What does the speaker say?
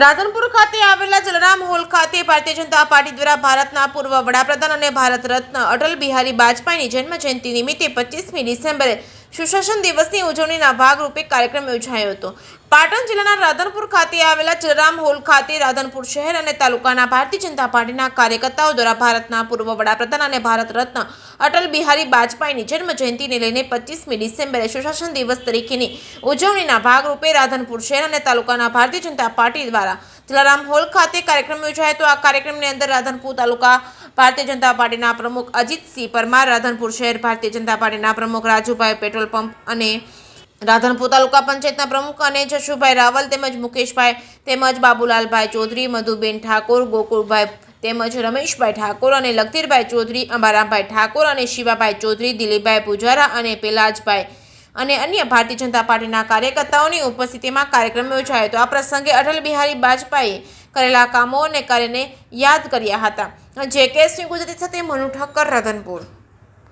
રાધનપુર ખાતે આવેલા જલારામ હોલ ખાતે ભારતીય જનતા પાર્ટી દ્વારા ભારતના પૂર્વ વડાપ્રધાન અને ભારત રત્ન અટલ બિહારી વાજપેયીની જન્મ જયંતિ નિમિત્તે 25મી ડિસેમ્બરે સુશાસન દિવસની ઉજવણીના ભાગરૂપે કાર્યક્રમ યોજાયો હતો। પાટણ જિલ્લાના રાધનપુર ખાતે આવેલા જલારામ હોલ ખાતે રાધનપુર શહેર અને તાલુકાના ભારતીય જનતા પાર્ટીના કાર્યકર્તાઓ દ્વારા ભારતના પૂર્વ વડાપ્રધાન અને ભારત રત્ન અટલ બિહારી વાજપેયીની જન્મ જયંતિને લઈને 25મી ડિસેમ્બરે સુશાસન દિવસ તરીકેની ઉજવણીના ભાગરૂપે રાધનપુર શહેર અને તાલુકાના ભારતીય જનતા પાર્ટી દ્વારા જલારામ હોલ ખાતે કાર્યક્રમ યોજાયો હતો। આ કાર્યક્રમની અંદર રાધનપુર તાલુકા ભારતીય જનતા પાર્ટીના પ્રમુખ અજીતસિંહ પરમાર, રાધનપુર શહેર ભારતીય જનતા પાર્ટીના પ્રમુખ રાજુભાઈ પેટ્રોલ પંપ અને રાધનપુર તાલુકા પંચાયતના પ્રમુખ અને જશુભાઈ રાવલ તેમજ મુકેશભાઈ તેમજ બાબુલાલભાઈ ચૌધરી, મધુબેન ઠાકોર, ગોકુળભાઈ તેમજ રમેશભાઈ ઠાકોર અને લખધીરભાઈ ચૌધરી, અંબારામભાઈ ઠાકોર અને શિવાભાઈ ચૌધરી, દિલીપભાઈ પૂજારા અને પેલાજભાઈ અને અન્ય ભારતીય જનતા પાર્ટીના કાર્યકર્તાઓની ઉપસ્થિતિમાં કાર્યક્રમ યોજાયો હતો। આ પ્રસંગે અટલ બિહારી વાજપેયીએ કરેલા કામો અને કાર્યને યાદ કર્યા હતા। જે કેસની ગુજરાતી સાથે મનુ ઠક્કર, રાધનપુર।